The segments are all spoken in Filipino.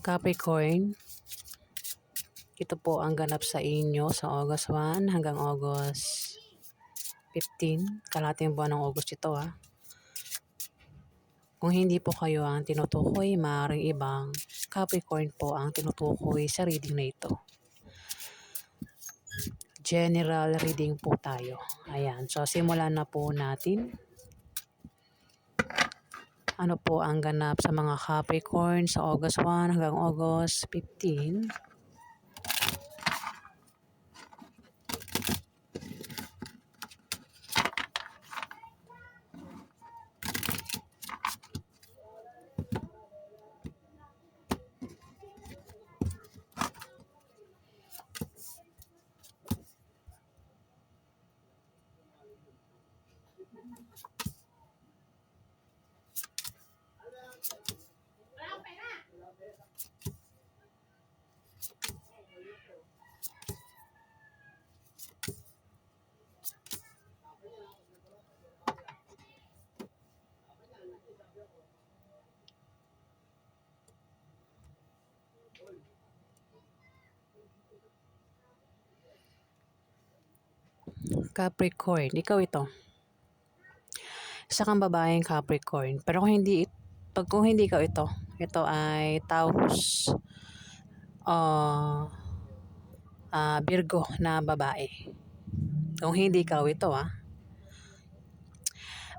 Capricorn, ito po ang ganap sa inyo sa August 1 hanggang August 15. Kalahating buwan ng August ito Kung hindi po kayo ang tinutukoy, maaaring ibang Capricorn po ang tinutukoy sa reading na ito. General reading po tayo. Ayan, so simulan na po natin. Ano po ang ganap sa mga Capricorn sa August 1 hanggang August 15? Capricorn, ikaw ito. Isa kang babaeng Capricorn. Pero kung hindi ikaw ito ay Taurus o Virgo na babae. Kung hindi ikaw ito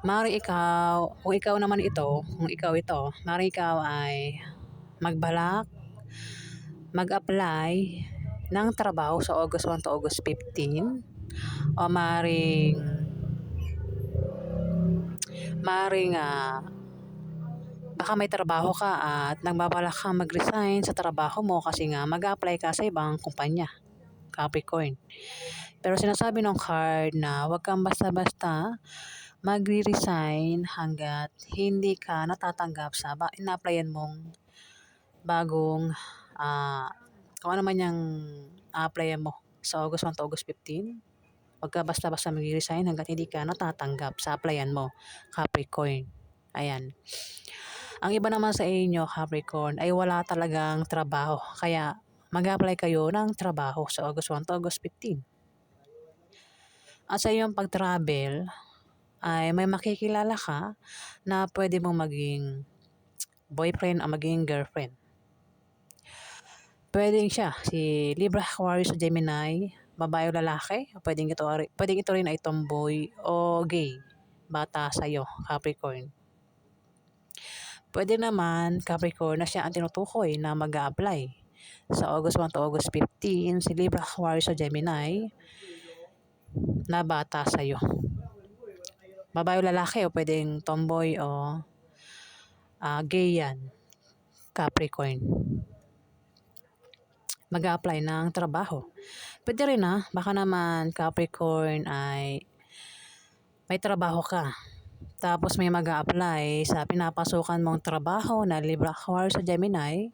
Mari ikaw, kung ikaw ito, mari ikaw ay magbalak, mag-apply ng trabaho sa August 1 to August 15 o maring baka may trabaho ka at nagbabalak kang mag-resign sa trabaho mo kasi nga mag-apply ka sa ibang kumpanya, Capricorn. Pero sinasabi ng card na huwag kang basta-basta magre-resign hanggat hindi ka natatanggap sa ina-applyan mong bagong kung ano man yung applyan mo sa August 1 to August 15. Huwag ka basta-basta mag-resign hanggat hindi ka natatanggap sa applyan mo, Capricorn. Ayan. Ang iba naman sa inyo, Capricorn, ay wala talagang trabaho. Kaya mag-apply kayo ng trabaho sa August 1 to August 15. At sa iyong pag-travel, ay may makikilala ka na pwede mong maging boyfriend o maging girlfriend. Pwedeng siya, si Libra, Aquarius o Gemini, babae o lalaki. Pwedeng ito rin ay tomboy o gay, bata sa'yo, Capricorn. Pwede naman, Capricorn, na siya ang tinutukoy na mag-a-apply sa August 1 to August 15, si Libra, Aquarius o Gemini, na bata sa'yo. Babae o lalaki o pwedeng tomboy o gay yan, Capricorn. Mag-a-apply ng trabaho. Pwede rin baka naman Capricorn ay may trabaho ka. Tapos may mag-a-apply sa pinapasukan mong trabaho na Libra, Aquarius o Gemini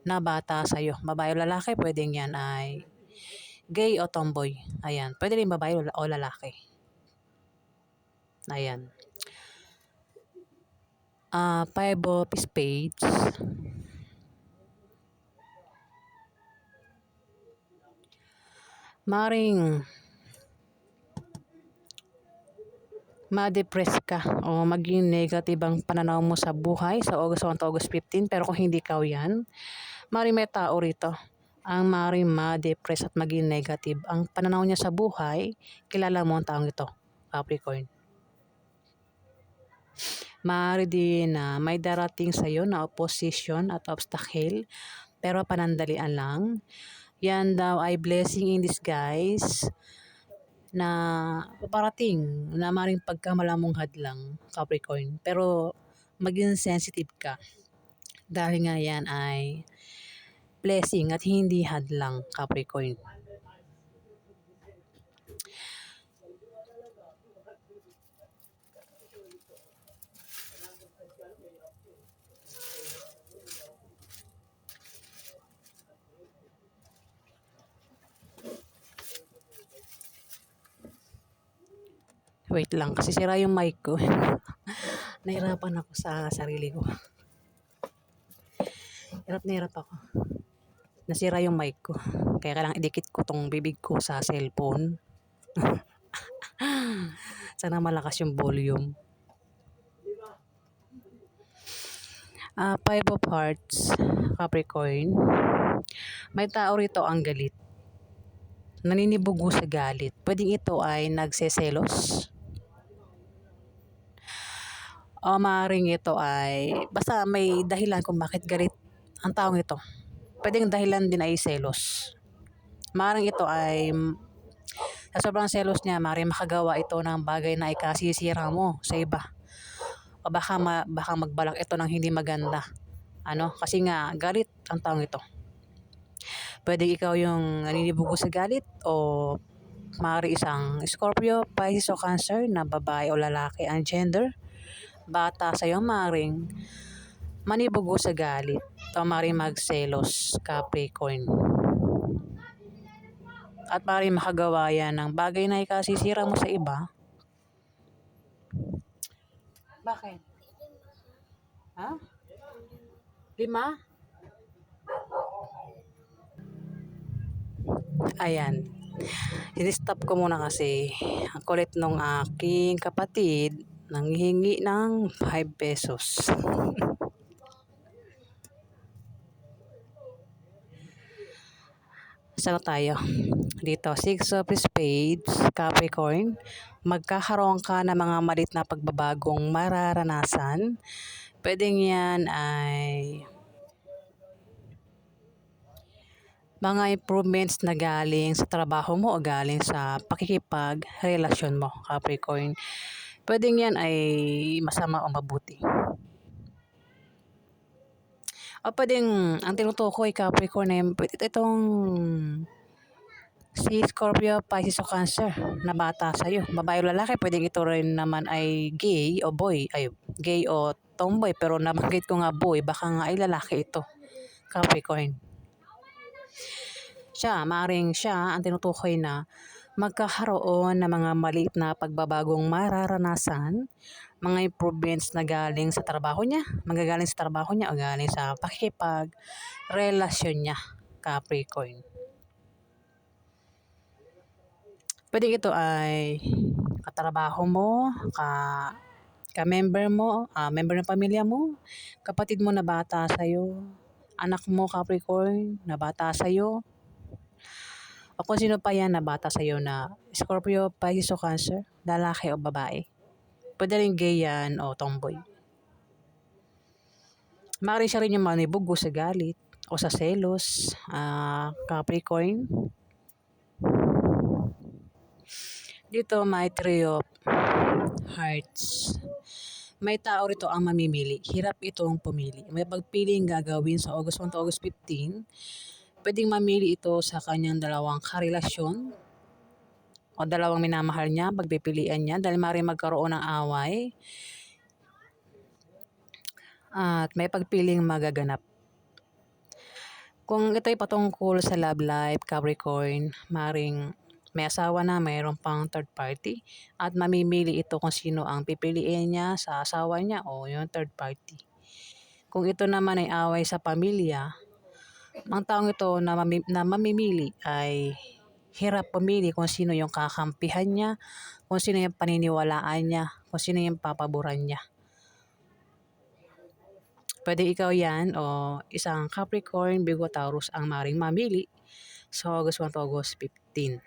na bata sa'yo. Babae o lalaki, pwedeng yan ay gay o tomboy. Ayan. Pwede rin babae o lalaki. Ayan. Five of Spades. Maring ma-depress ka o maging negative ang pananaw mo sa buhay sa August 1 to August 15. Pero kung hindi ikaw yan, maring may tao rito ang maring ma-depress at maging negative ang pananaw niya sa buhay. Kilala mo ang taong ito, Capricorn. Maaari din na may darating sa iyo na opposition at obstacle, pero panandalian lang. Yan daw ay blessing in disguise na paparating na maring pagkamalamong hadlang, Capricorn. Pero maging sensitive ka dahil nga yan ay blessing at hindi hadlang, Capricorn. Wait lang, kasi sira yung mic ko. Nahirapan ako sa sarili ko. Hirap na hirap ako. Nasira yung mic ko. Kaya kailangan idikit ko tong bibig ko sa cellphone. Sana malakas yung volume. Five of Hearts, Capricorn. May tao rito ang galit. Naninibugo sa galit. Pwedeng ito ay nagseselos. O maaaring ito ay basta may dahilan kung bakit galit ang taong ito. Pwedeng dahilan din ay selos. Maaaring ito ay sa sobrang selos niya, maaaring makagawa ito ng bagay na ikasisira mo sa iba. O baka magbalak ito ng hindi maganda. Kasi nga galit ang taong ito. Pwede ikaw yung naninibugo sa galit o maaari isang Scorpio, Pisces o Cancer na babae o lalaki ang gender. Bata sa'yo maaaring manibugo sa galit o maaaring magselos, Capricorn. At maaaring makagawa yan ng bagay na ikasisira mo sa iba. Bakit? Ha? 5? Ayan. I-stop ko muna kasi ang kulit nung aking kapatid nanghihingi ng 5 pesos. Saan tayo? Dito, 6 of Spades, Capricorn. Magkakaroon ka ng mga malit na pagbabagong mararanasan. Pwedeng yan ay mga improvements na galing sa trabaho mo o galing sa pakikipag-relasyon mo, Capricorn. Pwedeng yan ay masama o mabuti. O pwedeng, ang tinutukoy Capricorn ay itong si Scorpio, Pisces o Cancer na bata sa'yo. Babae o lalaki, pwedeng ito rin naman ay gay o boy. Gay o tomboy. Pero nabanggit ko nga boy, baka nga ay lalaki ito, Capricorn. Maaaring siya ang tinutukoy na magkakaroon ng mga maliit na pagbabagong mararanasan, mga improvements na galing sa trabaho niya, magagaling sa trabaho niya o galing sa pakikipag-relasyon niya, Capricorn. Pwede ito ay katrabaho mo, ka-member mo, member ng pamilya mo, kapatid mo na bata sa'yo, anak mo, Capricorn, na bata sa'yo, o kung sino pa yan na bata sa'yo na Scorpio, Pisces o Cancer, lalaki o babae. Pwede rin gay yan o tomboy. Maaari siya rin yung manibugo sa galit o sa selos, Capricorn. Dito may 3 of Hearts. May tao rito ang mamimili. Hirap itong pumili. May pagpiling gagawin sa August 1 to August 15. Pwedeng mamili ito sa kanyang dalawang karelasyon o dalawang minamahal niya, pagpipilian niya dahil maaaring magkaroon ng away at may pagpiling magaganap. Kung ito'y patungkol sa love life, Capricorn, maaaring may asawa na, mayroon pang third party at mamimili ito kung sino ang pipiliin niya sa asawa niya o yung third party. Kung ito naman ay away sa pamilya, ang taong ito na mamimili ay hirap pumili kung sino yung kakampihan niya, kung sino yung paniniwalaan niya, kung sino yung papaboran niya. Pwede ikaw yan o isang Capricorn, Virgo, Taurus ang maring mamili sa August 1 to August 15.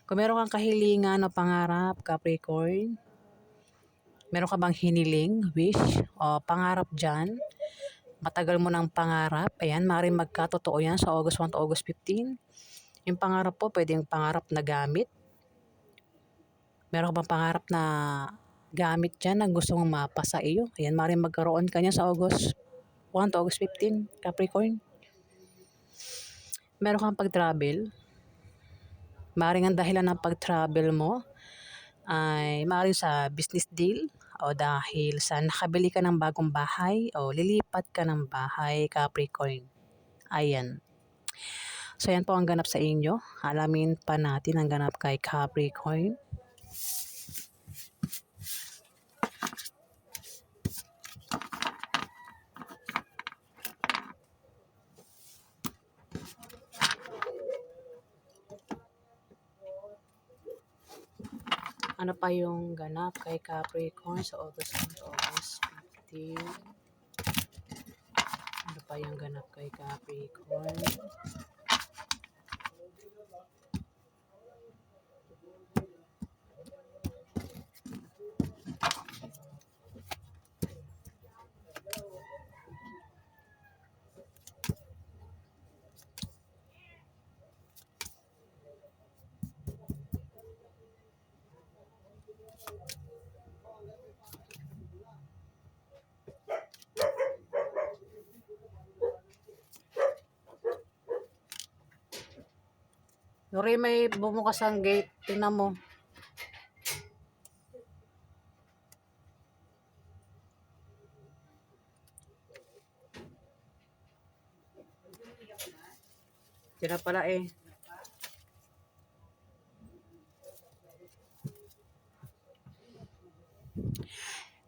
Kung meron kang kahilingan o pangarap, Capricorn, meron ka bang hiniling, wish o pangarap dyan, matagal mo ng pangarap, ayan, maaaring magkatotoo yan sa August 1 to August 15. Yung pangarap po, pwedeng pangarap na gamit. Meron ka bang pangarap na gamit dyan na gusto mong mapa sa iyo? Ayan, maaaring magkaroon ka niya sa August 1 to August 15, Capricorn. Meron kang pag-travel. Maaaring ang dahilan ng pag-travel mo ay maaaring sa business deal o dahil sa nakabili ka ng bagong bahay o lilipat ka ng bahay, Capricorn. Ayan. So yan po ang ganap sa inyo. Alamin pa natin ang ganap kay Capricorn. Ano pa yung ganap kay Capricorn sa August 1 to August 15? Ano pa yung ganap kay Capricorn? Sorry, may bumukas ang gate. Tingnan mo. Sira pala eh.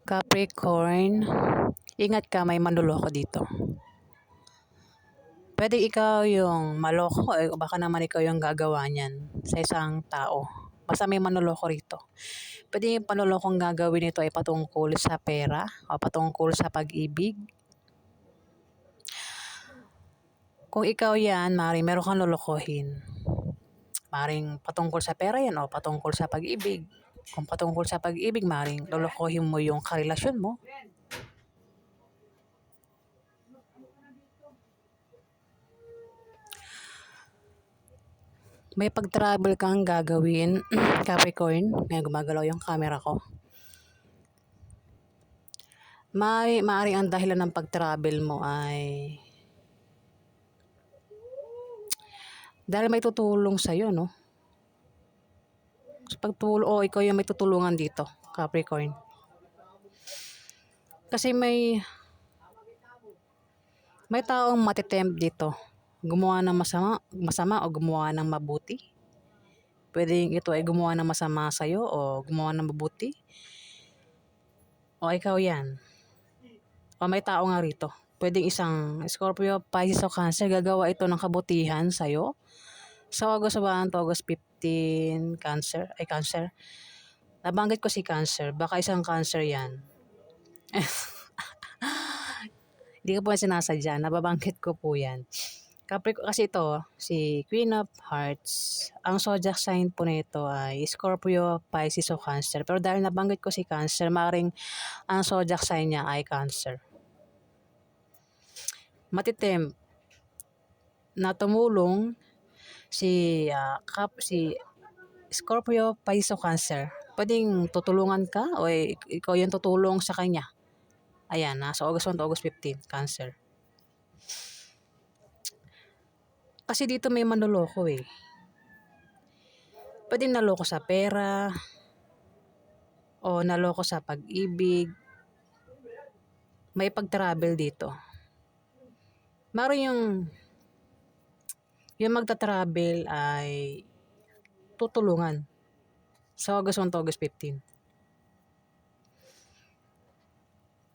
Capricorn, ingat ka, may manloloko dito. Pwede ikaw yung maloko o baka naman ikaw yung gagawa niyan sa isang tao. Basta may manloloko rito. Pwede yung panlolokong gagawin nito ay patungkol sa pera o patungkol sa pag-ibig. Kung ikaw yan, maaaring meron kang lolokohin. Maaaring patungkol sa pera yan o patungkol sa pag-ibig. Kung patungkol sa pag-ibig, maaaring lolokohin mo yung karelasyon mo. May pag-travel kang gagawin, Capricorn. Ngayon gumagalaw yung camera ko. Maaaring ang dahilan ng pag-travel mo ay dahil may tutulong sa'yo, no? O ikaw yung may tutulungan dito, Capricorn. Kasi may taong matitempt dito. Gumawa ng masama o gumawa ng mabuti. Pwedeng ito ay gumawa ng masama sa'yo o gumawa ng mabuti. O ikaw yan. O may tao nga rito. Pwedeng isang Scorpio, Pisces o Cancer, gagawa ito ng kabutihan sa'yo. Sa August 1 to August 15, Cancer. Nabanggit ko si Cancer. Baka isang Cancer yan. Hindi ko po sinasadya. Nababanggit ko po yan. Capricorn, kasi ito, si Queen of Hearts, ang zodiac sign po nito ay Scorpio, Pisces o Cancer. Pero dahil nabanggit ko si Cancer, maaaring ang zodiac sign niya ay Cancer. Matitim na tumulong si Scorpio, Pisces o Cancer. Pwedeng tutulungan ka o ikaw yung tutulong sa kanya. Ayan, sa August 1 to August 15, Cancer. Kasi dito may manloloko eh. Pwedeng naloko sa pera o naloko sa pag-ibig. May pag-travel dito. Maaaring yung magta-travel ay tutulungan sa August 1 to August 15.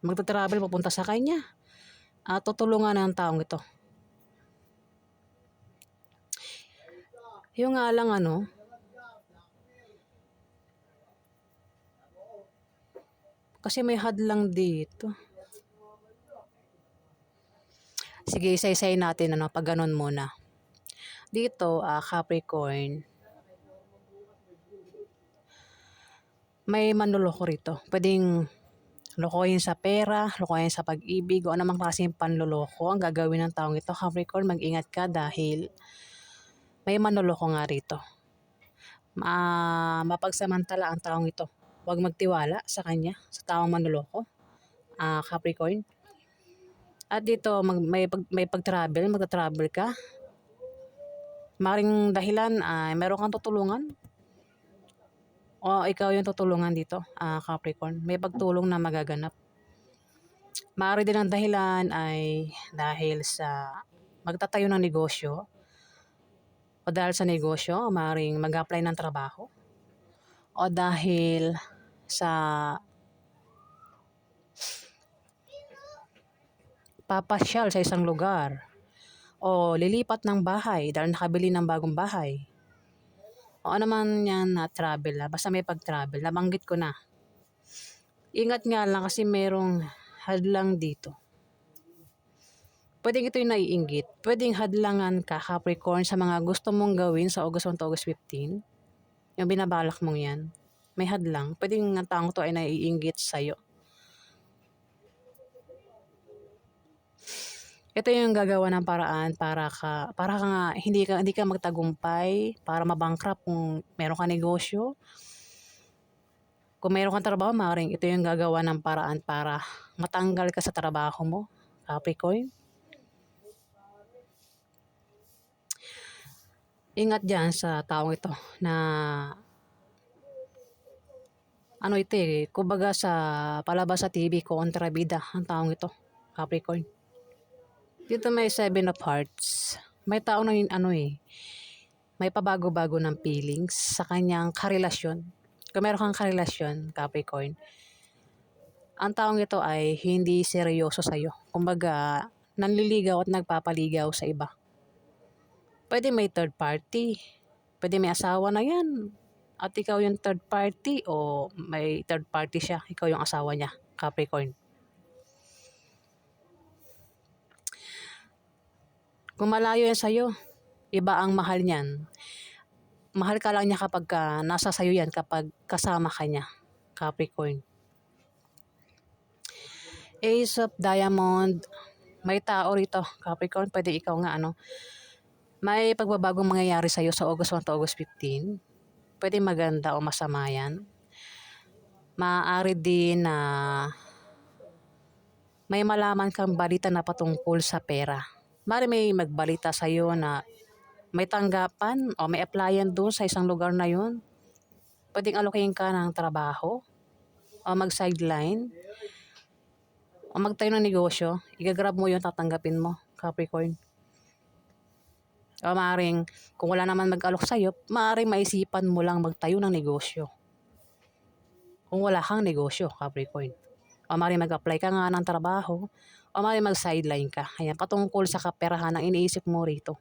Magta-travel papunta sa kanya. Tutulungan ng taong ito. Yung nga lang kasi may hadlang dito. Sige, isa-isay natin pag ganun muna. Dito, Capricorn, may manloloko rito. Pwedeng lokohin sa pera, lokohin sa pag-ibig, o anumang klaseng panloloko ang gagawin ng taong ito. Capricorn, mag-ingat ka dahil may manloloko nga rito. Mapagsamantala ang taong ito. Huwag magtiwala sa kanya, sa taong manloloko, Capricorn. At dito, may pag-travel, magta-travel ka. Maring dahilan ay meron kang tutulungan. O ikaw yung tutulungan dito, Capricorn. May pagtulong na magaganap. Maaari din ang dahilan ay dahil sa magtatayo ng negosyo. O dahil sa negosyo, maaaring mag-apply ng trabaho. O dahil sa papasyal sa isang lugar. O lilipat ng bahay dahil nakabili ng bagong bahay. O ano man yan na travel basta may pag-travel, nabanggit ko na. Ingat nga lang kasi merong hadlang dito. Pwedeng ito yung naiinggit. Pwedeng hadlangan ka, Capricorn, sa mga gusto mong gawin sa August 1 to August 15. Yung binabalak mong yan. May hadlang. Pwedeng ang taong to ay naiinggit sa'yo. Ito yung gagawa ng paraan para ka nga hindi ka magtagumpay, para mabankrupt kung meron ka negosyo. Kung meron kang trabaho, maaaring ito yung gagawa ng paraan para matanggal ka sa trabaho mo, Capricorn. Ingat dyan sa taong ito na ano ito kumbaga sa palabas sa TV, kontrabida ang taong ito, Capricorn. Dito may 7 of Hearts. May tao na may pabago-bago ng feelings sa kanyang karelasyon. Kung meron kang karelasyon, Capricorn, ang taong ito ay hindi seryoso sa'yo. Kumbaga, nanliligaw at nagpapaligaw sa iba. Pwede may third party. Pwede may asawa na yan. At ikaw yung third party o may third party siya. Ikaw yung asawa niya, Capricorn. Kung malayo yan sa'yo, iba ang mahal niyan. Mahal ka lang niya kapag nasa sayo yan, kapag kasama ka niya, Capricorn. Ace of Diamond, may tao rito, Capricorn, pwede ikaw nga may pagbabagong mangyayari sa'yo sa August 1 to August 15. Pwede maganda o masama yan. Maaari din na may malaman kang balita na patungkol sa pera. Maaari may magbalita sa'yo na may tanggapan o may applyan doon sa isang lugar na yun. Pwedeng alokayin ka ng trabaho o mag-sideline o magtayo ng negosyo. Igagrab mo yun, tatanggapin mo, Capricorn. O maaaring kung wala naman mag-alok sa'yo, maaaring maisipan mo lang magtayo ng negosyo. Kung wala kang negosyo, Capricorn. O maaaring mag-apply ka nga ng trabaho o maaaring mag-sideline ka. Ayan, patungkol sa kaperahan ang iniisip mo rito.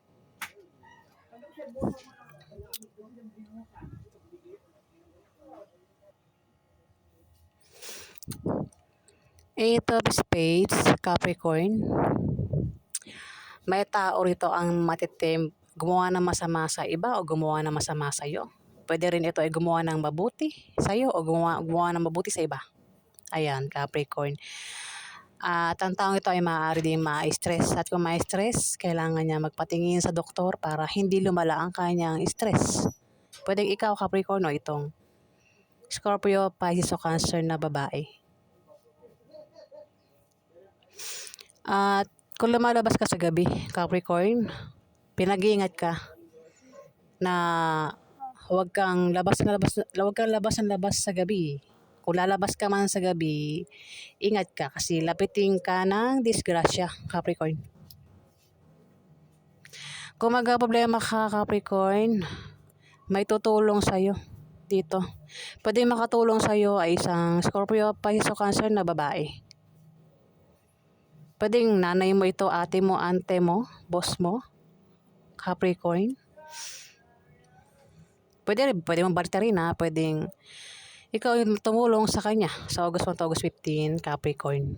Eight of Spades, Capricorn. May tao rito ang matitim gumawa ng masama sa iba o gumawa ng masama sa iyo. Pwede rin ito ay gumawa ng mabuti sa iyo o gumawa ng mabuti sa iba. Ayan, Capricorn. At ang taong ito ay maaari din ma-stress. At kung ma-stress, kailangan niya magpatingin sa doktor para hindi lumala ang kanyang stress. Pwedeng ikaw, Capricorn, o itong Scorpio, Pisces o Cancer na babae. At kung lumalabas ka sa gabi, Capricorn, pinag-iingat ka na huwag kang labas sa gabi. Kung lalabas ka man sa gabi, ingat ka kasi lapitin ka ng disgrasya, Capricorn. Kung magka-problema ka, Capricorn, may tutulong sa'yo dito. Pwede makatulong sa'yo ay isang Scorpio, Pisces o Cancer na babae. Pwedeng nanay mo ito, ate mo, ante mo, boss mo, Capricorn. Pwede mong barterin pwedeng ikaw yung tumulong sa kanya sa August 1 to August 15, Capricorn.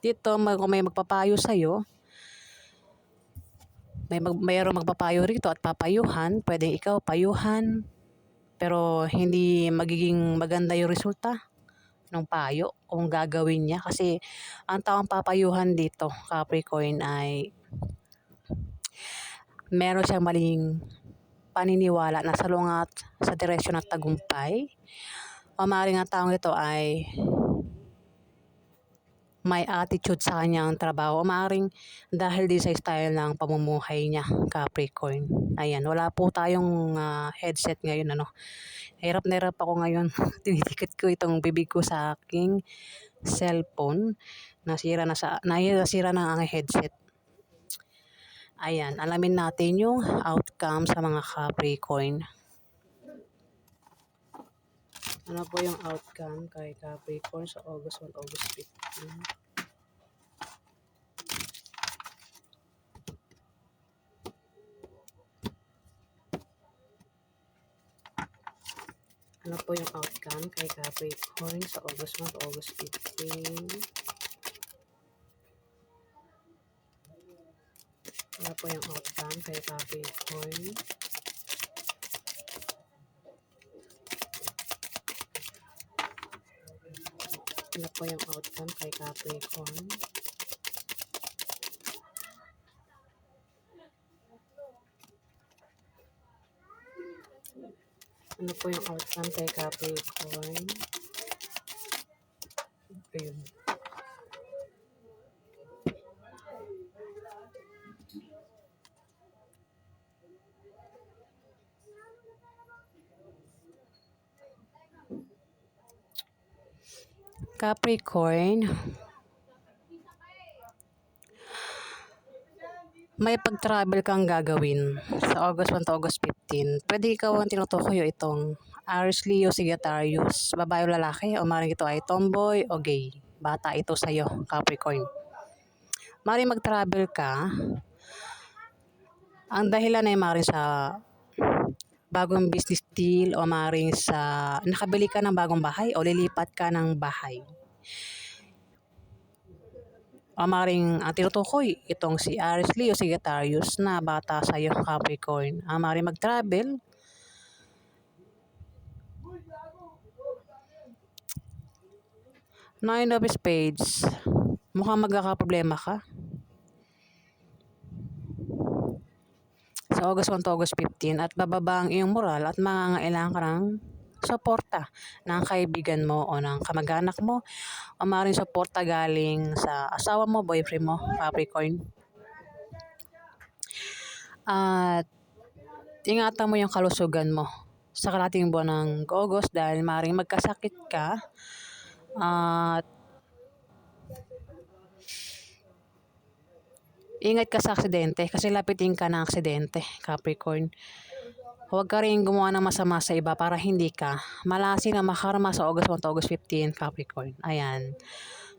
Dito, kung may magpapayo sa'yo, mayroong magpapayo rito at papayuhan, pwedeng ikaw payuhan, pero hindi magiging maganda yung resulta ng payo kung gagawin niya. Kasi ang taong papayuhan dito, Capricorn, ay meron siyang maling paniniwala na salungat sa direksyon ng tagumpay. O maaaring ang taong ito ay may attitude sa kanyang trabaho. O maaaring dahil din sa style ng pamumuhay niya, Capricorn. Ayan, wala po tayong headset ngayon. Hirap na hirap ako ngayon. Tinitikit ko itong bibig ko sa aking cellphone. Nasira na ang aking headset. Ayan, alamin natin yung outcome sa mga Capricorn. Ano po yung outcome kay Capricorn sa August 1, August 15? Ano po yung outcome kay Capricorn sa August 1 to August 15? Ano po yung outcome kay Capricorn? Ano po yung outcome kay Capricorn? Ano po yung outcome kay Capricorn? Ayun. Capricorn, may pag-travel kang gagawin sa August 1 to August 15. Pwede ikaw ang tinutukoy o itong Aries, Leo, Sagittarius, babae o lalaki, o maaaring ito ay tomboy o gay. Bata ito sa'yo, Capricorn. Maaaring mag-travel ka. Ang dahilan ay maaaring sa bagong business deal o maaaring sa nakabili ka ng bagong bahay o lilipat ka ng bahay. O maaaring tinutukoy itong si Aries, Leo, Sagittarius na bata sa iyo, Capricorn. Maaaring mag-travel. Nine of Spades. Mukhang magkakaproblema ka. Sa August 1 to August 15 at bababa ang iyong moral at mangangailangan ka ng suporta ng kaibigan mo o ng kamag-anak mo o maaaring suporta galing sa asawa mo, boyfriend mo, Capricorn. At ingatan mo yung kalusugan mo sa kalating buwan ng August dahil maaaring magkasakit ka at ingat ka sa aksidente kasi lapitin ka ng aksidente, Capricorn. Huwag ka rin gumawa ng masama sa iba para hindi ka malasin na makarma sa August 1 to August 15, Capricorn. Ayan.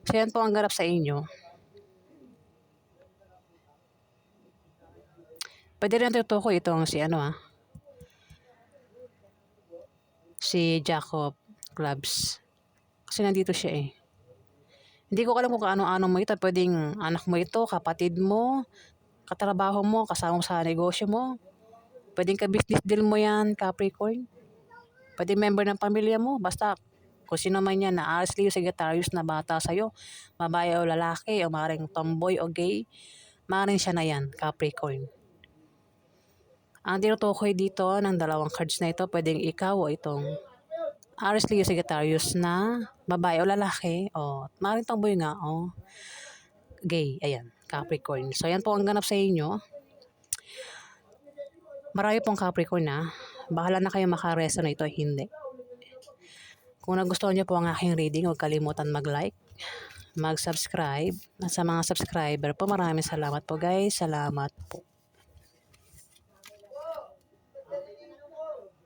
So yan po ang ganap sa inyo. Pwede rin tutukoy itong si Jacob Clubs. Kasi nandito siya eh. Hindi ko alam kung ano-ano mo ito. Pwedeng anak mo ito, kapatid mo, katrabaho mo, kasama mo sa negosyo mo. Pwedeng ka-business deal mo yan, Capricorn. Pwede member ng pamilya mo. Basta kung sino man yan na Aries, Leo, Sagittarius na bata sa'yo, babae o lalaki, o maaaring tomboy o gay, maaaring siya na yan, Capricorn. Ang tinutukoy dito ng dalawang cards na ito, pwedeng ikaw o itong Aries, Leo, Sagittarius na babae o lalaki, o maaaring tomboy nga o gay. Ayan, Capricorn. So, yan po ang ganap sa inyo. Marami pong Capricorn na. Bahala na kayo makaresonate o hindi. Kung nagustuhan niyo po ang aking reading, huwag kalimutan mag-like, mag-subscribe. At sa mga subscriber po, maraming salamat po guys. Salamat po.